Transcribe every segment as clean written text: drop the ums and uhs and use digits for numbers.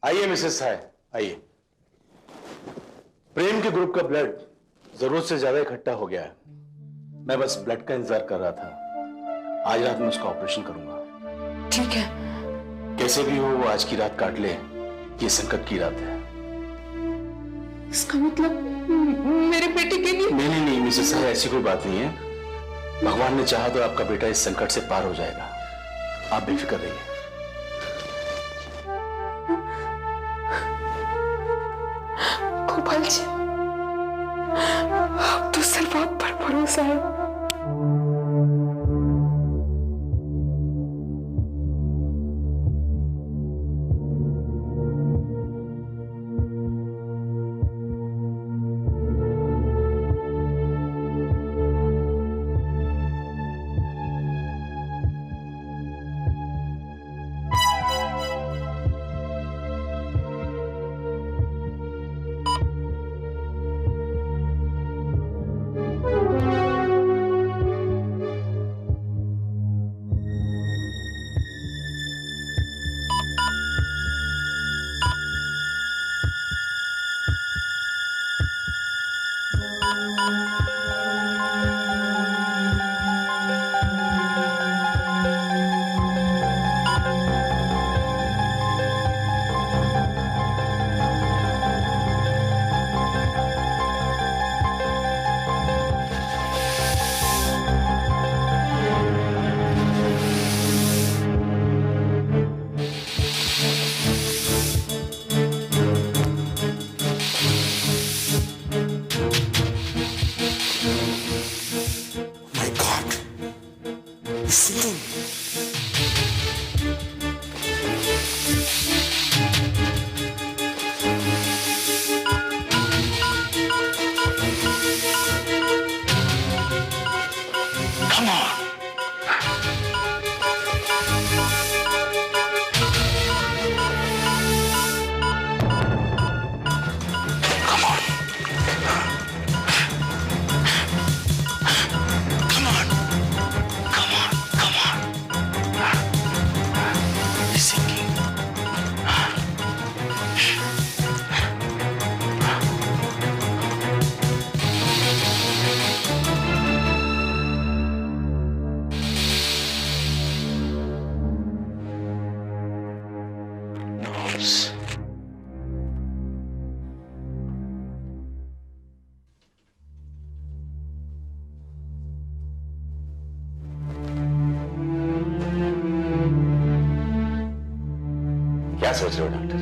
आइए मिसेस साय, आइए। प्रेम के ग्रुप का ब्लड जरूरत से ज्यादा इकट्ठा हो गया है। मैं बस ब्लड का इंतजार कर रहा था। आज रात में उसका ऑपरेशन करूंगा। ठीक है। कैसे भी हो वो आज की रात काट ले, ये संकट की रात है। इसका मतलब मेरे बेटे के लिए? नहीं नहीं नहीं मिसेस साय, ऐसी कोई बात नहीं है। भगवान ने चाहा तो आपका बेटा इस संकट से पार हो जाएगा। आप बेफिक्र रहिए। गोपाल जी, अब तो सिर्फ आप पर भरोसा है। क्या सोच रहे हो डॉक्टर?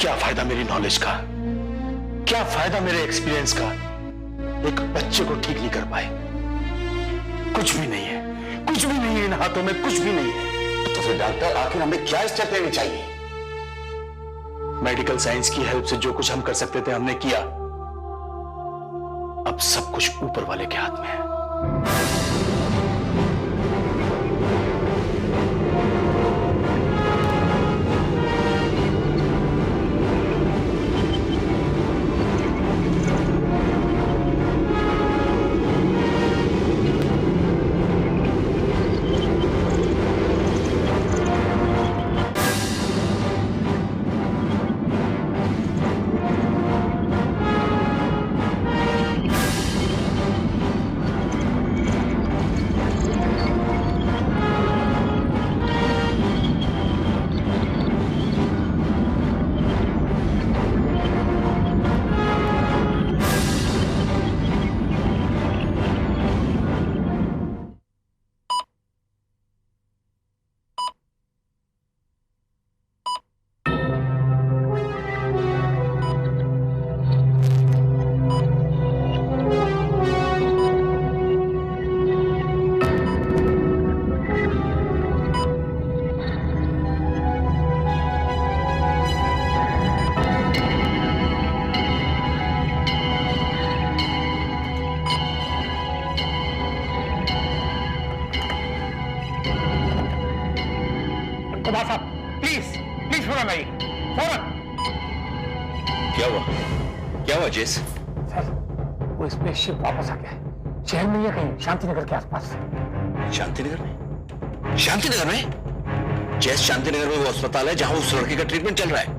क्या फायदा मेरी नॉलेज का, क्या फायदा मेरे एक्सपीरियंस का? एक बच्चे को ठीक नहीं कर पाए। कुछ भी नहीं है, कुछ भी नहीं है इन हाथों में, कुछ भी नहीं है। तो फिर डॉक्टर आखिर हमें क्या स्टेप लेनी चाहिए? मेडिकल साइंस की हेल्प से जो कुछ हम कर सकते थे हमने किया। अब सब कुछ ऊपर वाले के हाथ में है। कुमार साहब, प्लीज प्लीज फौरन आइए, फौरन। क्या हुआ? क्या हुआ जेस? सर, वो स्पेसशिप वापस आ गया है। शहर में या कहीं शांतिनगर के आसपास। शांतिनगर में? शांतिनगर में? जैस शांतिनगर में वो अस्पताल है जहां उस लड़के का ट्रीटमेंट चल रहा है।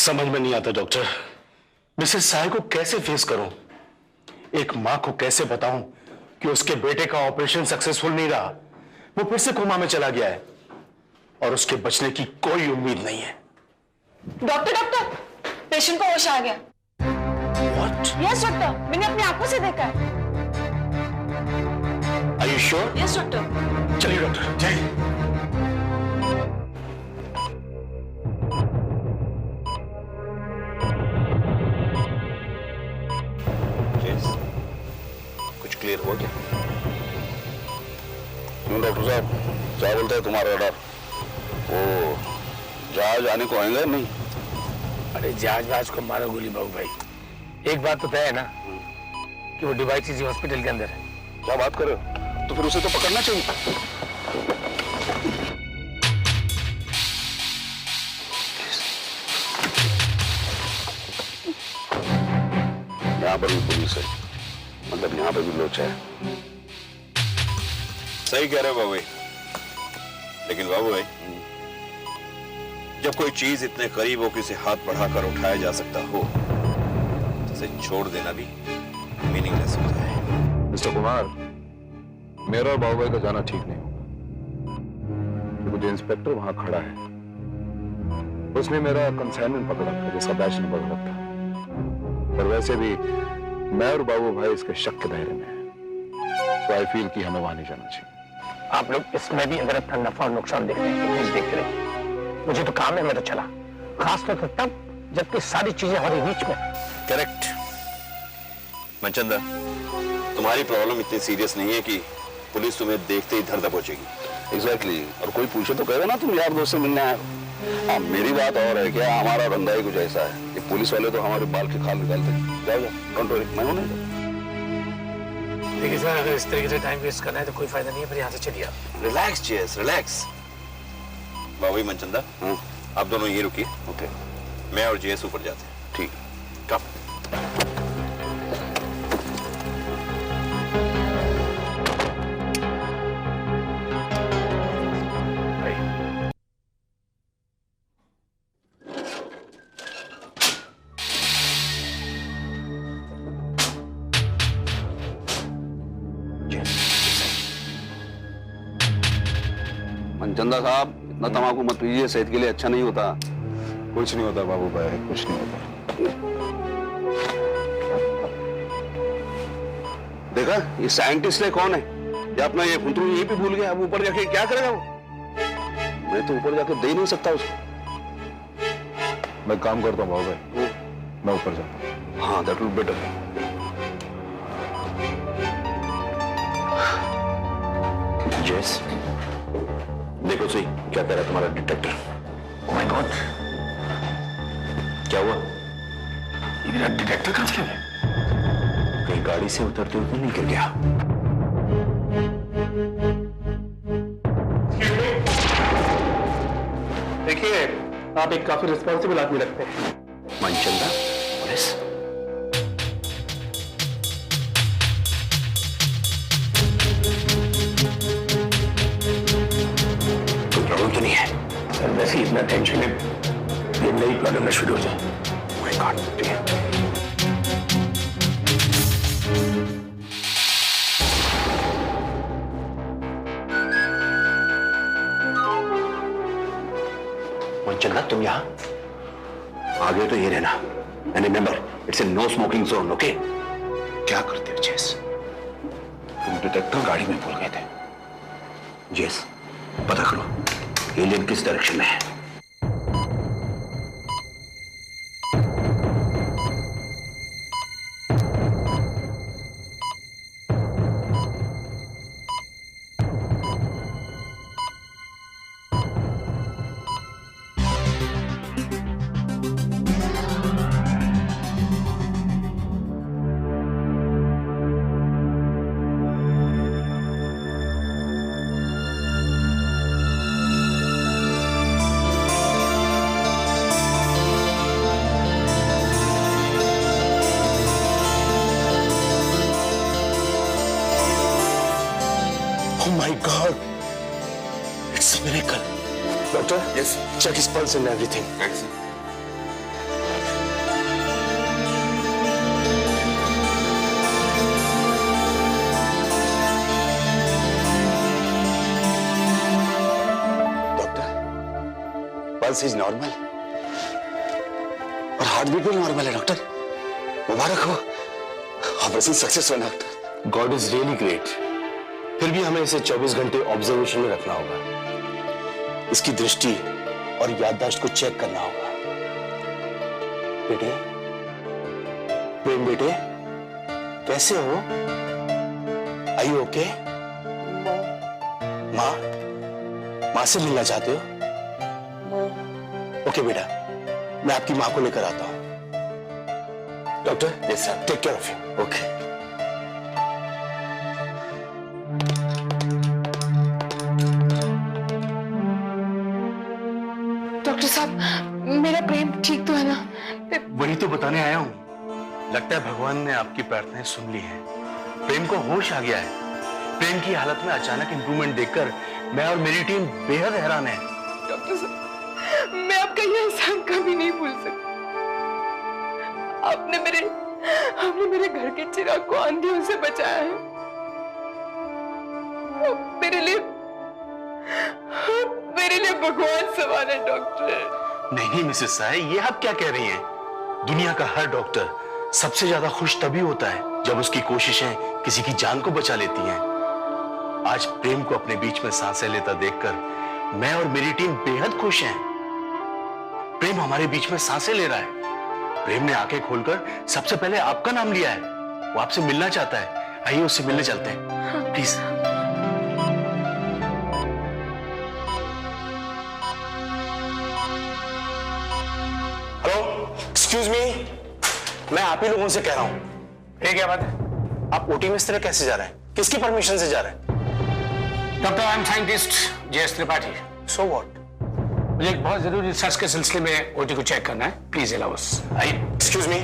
समझ में नहीं आता डॉक्टर, मिसेस साय को कैसे फेस करूं? एक मां को कैसे बताऊं कि उसके बेटे का ऑपरेशन सक्सेसफुल नहीं रहा, वो फिर से कोमा में चला गया है और उसके बचने की कोई उम्मीद नहीं है। डॉक्टर, पेशेंट को होश आ गया। What? यस डॉक्टर, मैंने अपनी आंखों से देखा है। Are you sure? Yes doctor. चलिए डॉक्टर, जाइए। कुछ क्लियर हो गया? डॉक्टर साहब, क्या बोलता है तुम्हारा ऑर्डर? वो जहाज आने को आएंगे नहीं? अरे जहाज को मारो गोली बाबू भाई, एक बात तो तय है ना कि वो डिवाइस इसी हॉस्पिटल के अंदर है। क्या बात कर रहे हो? तो फिर उसे तो पकड़ना चाहिए। यहाँ पर भी पुलिस है, मतलब यहाँ पे भी लोचा है। सही कह रहे हो बाबू भाई, लेकिन बाबू भाई जब कोई चीज इतने करीब हो कि उसे हाथ बढ़ाकर उठाया जा सकता हो तो उसे छोड़ देना भी मीनिंगलेस होता है। मिस्टर कुमार, मेरा और बाबू भाई का जाना ठीक नहीं होगा। क्योंकि जो इंस्पेक्टर वहां खड़ा है उसने मेरा कंसाइनमेंट पकड़ा था जिसका बैच नंबर अलग था, और वैसे भी मैं और बाबू भाई इसके शक के दायरे में है, तो आई फील कि हमें वहां नहीं जाना चाहिए। आप लोग इसमें भी अगर अपना नफा और नुकसान देखते हैं तो प्लीज देखते रहिए। मुझे तो काम है, मैं तो चला, खासतौर पर तब जबकि सारी चीजें हमारे बीच में। करेक्ट मनचंदा, तुम्हारी प्रॉब्लम इतनी सीरियस नहीं है कि पुलिस तुम्हें देखते ही धर दबोचेगी। एग्जैक्टली, और कोई पूछे तो कहेगा ना तुम यार दोस्त से मिलने आए हो। हाँ, मेरी बात और है क्या, हमारा धंधा ही कुछ ऐसा है कि पुलिस वाले तो हमारे बाल की खाल निकालते हैं। जाओ जाओ, डोंट वरी, मैं हूं ना। देखिए सर, अगर इस तरीके से टाइम वेस्ट करना है तो कोई फायदा नहीं है, फिर यहाँ से चलिए आप। रिलैक्स जेस, रिलैक्स। बाबू मनचंदा, आप दोनों ये रुकिए, ओके। मैं और जेस ऊपर जाते हैं। ठीक कब मनचंदा साहब, इतना तम्बाकू मत पीजिए, सेहत के लिए अच्छा नहीं होता। कुछ नहीं होता बाबू भाई, कुछ नहीं होता। देखा, ये साइंटिस्ट है कौन है? ये अपना ये खुंतरू यहीं पे भूल गया, अब ऊपर जाके क्या करेगा वो? मैं तो ऊपर जाके दे नहीं सकता उसको। मैं काम करता हूँ बाबू भाई, मैं ऊपर जाता हूँ। हाँ, दैट विल बेटर। यस, देखो सही क्या कह रहा है तुम्हारा डिटेक्टर। ओह माय गॉड, क्या हुआ? ये मेरा डिटेक्टर कहाँ चला गया? कहीं गाड़ी से उतरते हुए तो नहीं गिर गया? देखिए, आप एक काफी रिस्पॉन्सिबल आदमी लगते हैं। मनचंदा पुलिस? कोई प्रॉब्लम तो नहीं है सर? वैसे ही इतना टेंशन है, ये नई प्रॉब्लम ना शुरू हो जाए। ओह माय गॉड, ठीक है। मनचंदा तुम यहाँ आ गए तो ये रहना, and remember it's a no smoking zone, okay? क्या करते हो जेस? तुम डिटेक्टर गाड़ी में भूल गए थे। जेस, पता करो एलियन किस डायरेक्शन में है। Oh my God! It's a miracle. Doctor? Yes. Check his pulse and everything. Thanks. Doctor, pulse is normal. और हार्ट बीट भी नॉर्मल है डॉक्टर। मुबारक हो, ऑपरेशन सक्सेस हुआ doctor. God is really great. फिर भी हमें इसे 24 घंटे ऑब्जर्वेशन में रखना होगा। इसकी दृष्टि और याददाश्त को चेक करना होगा। बेटे, प्रेम बेटे, कैसे हो? Are you okay? माँ से मिलना चाहते हो? ओके बेटा, मैं आपकी माँ को लेकर आता हूं। Doctor, yes sir, take care of you. Okay. Doctor साहब, मेरा प्रेम ठीक तो है ना? वही तो बताने आया हूं। लगता है भगवान ने आपकी प्रार्थनाएं सुन ली हैं। प्रेम को होश आ गया है। प्रेम की हालत में अचानक इंप्रूवमेंट देखकर मैं और मेरी टीम बेहद हैरान है। डॉक्टर साहब, मैं आपका यह एहसान कभी नहीं भूल सकती। आपने मेरे घर के चिराग को आंधियों से बचाया है। मेरे लिए भगवान समान है डॉक्टर। नहीं मिसेस साय, ये आप क्या कह रही हैं? दुनिया का हर डॉक्टर सबसे ज्यादा खुश तभी होता है जब उसकी कोशिशें किसी की जान को बचा लेती हैं। आज प्रेम को अपने बीच में सांसें लेता देखकर मैं और मेरी टीम बेहद खुश हैं। प्रेम हमारे बीच में सांसें ले रहा है। प्रेम ने आंखें खोलकर सबसे पहले आपका नाम लिया है। वो आपसे मिलना चाहता है। आइए उससे मिलने चलते हैं, प्लीज। हेलो, एक्सक्यूज मी, मैं आप ही लोगों से कह रहा हूं। ये क्या बात है? आप ओटी में इस तरह कैसे जा रहे हैं? किसकी परमिशन से जा रहे हैं? Doctor, I am scientist JS Tripathi. So what? मुझे एक बहुत जरूरी रिसर्च के सिलसिले में ओटी को चेक करना है, please allow us. Excuse me,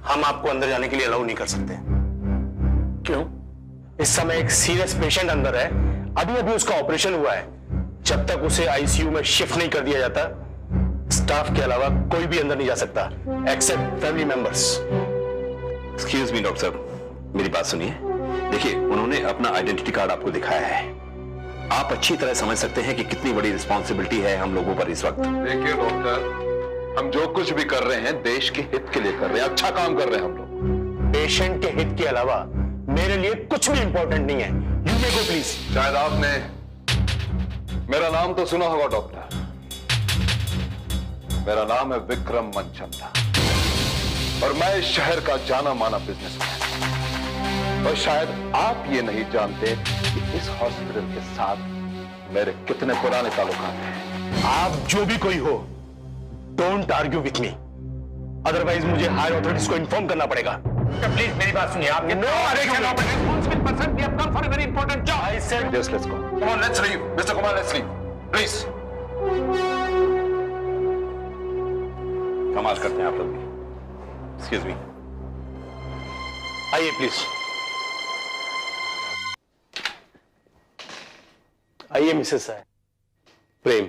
हम आपको अंदर जाने के लिए अलाउ नहीं कर सकते। क्यों? इस समय एक सीरियस पेशेंट अंदर है, अभी अभी उसका ऑपरेशन हुआ है। जब तक उसे आईसीयू में शिफ्ट नहीं कर दिया जाता, स्टाफ के अलावा कोई भी अंदर नहीं जा सकता except family members. Excuse me doctor साहब, मेरी बात सुनिए। देखिए, उन्होंने अपना आइडेंटिटी कार्ड आपको दिखाया है। आप अच्छी तरह समझ सकते हैं कि कितनी बड़ी रिस्पॉन्सिबिलिटी है हम लोगों पर इस वक्त। देखिए डॉक्टर, हम जो कुछ भी कर रहे हैं देश के हित के लिए कर रहे हैं, अच्छा काम कर रहे हैं हम लोग। पेशेंट के हित के अलावा मेरे लिए कुछ भी इंपॉर्टेंट नहीं है। You may go please. शायद आपने मेरा नाम तो सुना होगा डॉक्टर। मेरा नाम है विक्रम मनचंदा और मैं इस शहर का जाना माना बिजनेसमैन। और शायद आप ये नहीं जानते कि इस हॉस्पिटल के साथ मेरे कितने पुराने ताल्लुकात हैं। आप जो भी कोई हो, don't argue with me, otherwise मुझे हायर अथॉरिटीज को इन्फॉर्म करना पड़ेगा। प्लीज मेरी बात सुनिए। आप responsible person, we have come for a very important job. I said Yes, let's go. Come on, let's leave. Mr. Kumar, let's leave. Please. कमाल करते हैं आप लोग भी। Excuse me. आइए प्लीज, आइए मिसेस साहब। प्रेम,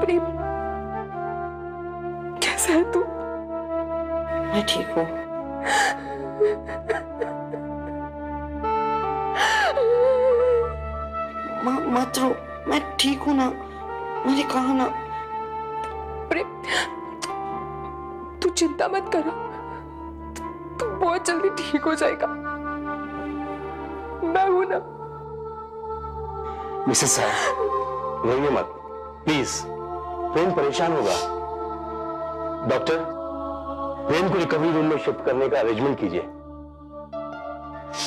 प्रेम, कैसा है तू? मैं ठीक हूँ। मत रो, मैं ठीक हूँ ना। मैंने कहा ना। प्रेम, तू चिंता मत करो, तू बहुत जल्दी ठीक हो जाएगा। मैं हूं ना। मिसेस साहब रोइए मत प्लीज, प्रेम परेशान होगा। डॉक्टर, प्रेम को रिकवरी रूम में शिफ्ट करने का अरेंजमेंट कीजिए।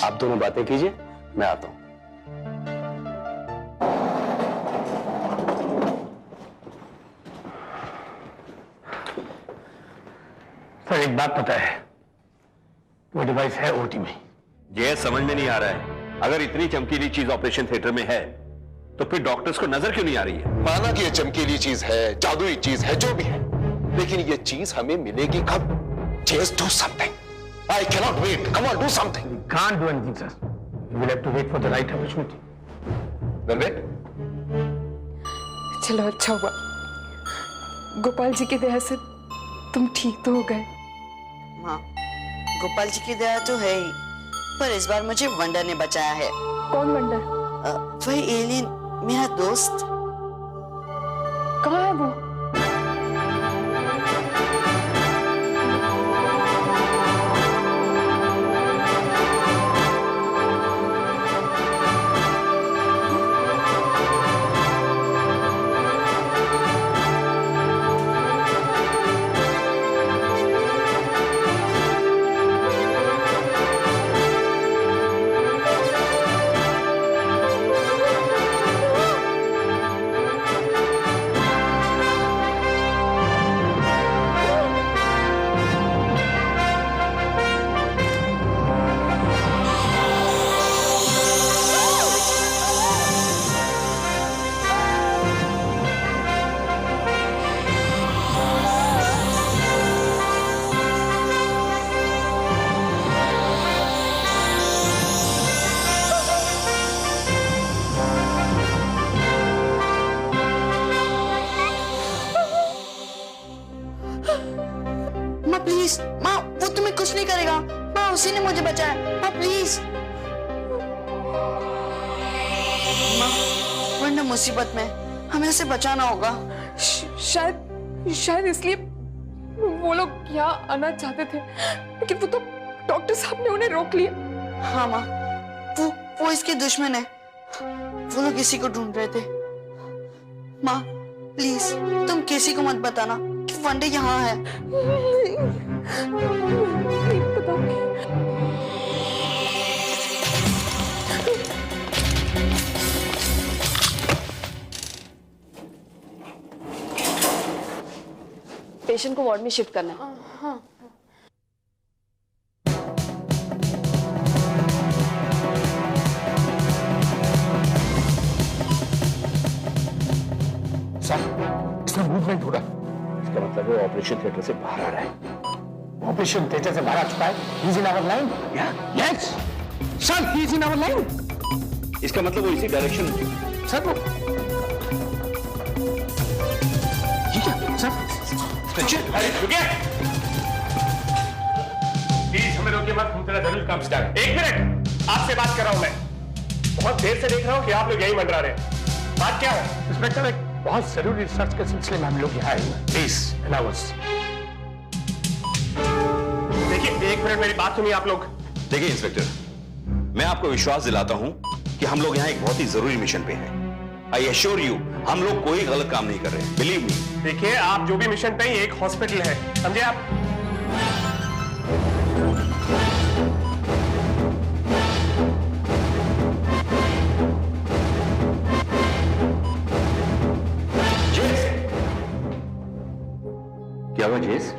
आप दोनों बातें कीजिए, मैं आता हूं। सर एक बात पता है, वो डिवाइस है ओटी में। ये समझ में नहीं आ रहा है, अगर इतनी चमकीली चीज ऑपरेशन थिएटर में है तो फिर डॉक्टर्स को नजर क्यों नहीं आ रही है? माना कि ये चमकीली चीज है, जादुई चीज है, जो भी है, लेकिन ये चीज हमें मिलेगी कब? Just do something. I cannot wait. Come on, do something. We can't do anything, sir. You will have to wait for the right opportunity. Then wait. चलो अच्छा हुआ, गोपाल जी की दया से तुम ठीक तो हो गए। हाँ, गोपाल जी की दया तो है ही, पर इस बार मुझे वंडर ने बचाया है। कौन वंडर? वही एलियन, मेरा दोस्त। कहाँ है वो? माँ प्लीज, माँ वो तुम्हें कुछ नहीं करेगा। माँ उसी ने मुझे बचाया। माँ प्लीज। माँ, वरना मुसीबत में हमें उसे बचाना होगा। शायद इसलिए वो लोग यहाँ आना चाहते थे, लेकिन वो तो डॉक्टर साहब ने उन्हें रोक लिया। हाँ माँ, वो इसके दुश्मन है। वो लोग इसी को ढूंढ रहे थे। माँ प्लीज तुम किसी को मत बताना कि वनडे यहाँ है। नहीं बताऊंगी। पेशेंट को वार्ड में शिफ्ट करना है। सर, इसमें मूवमेंट हो रहा है। इसका मतलब वो ऑपरेशन थिएटर से बाहर आ रहा है। ऑपरेशन थिएटर से बाहर आ चुका है। He is in our line. Yes sir, he is in our line. इसका मतलब वो इसी डायरेक्शन में। सर वो ये क्या सर? अरे रुकिए, प्लीज हमें रोकिए मत, हम तेरा जरूर काम स्टार्ट। एक मिनट, आपसे बात कर रहा हूं मैं। बहुत देर से देख रहा हूं कि आप लोग यही मंडरा रहे हैं। बात क्या है? इंस्पेक्टर, एक बहुत जरूरी रिसर्च के सिलसिले में हम लोग यहाँ आए हैं। Please allow us. देखिए एक मिनट, मेरी बात सुनिए आप लोग। देखिए इंस्पेक्टर, मैं आपको विश्वास दिलाता हूं कि हम लोग यहाँ एक बहुत ही जरूरी मिशन पे हैं। आई एश्योर यू, हम लोग कोई गलत काम नहीं कर रहे हैं, बिलीव मी। देखिए आप जो भी मिशन पे हैं, ये एक हॉस्पिटल है, समझे आप? क्या हुआ जेस?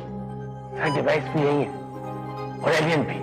डिवाइस भी यही है और एलियन भी।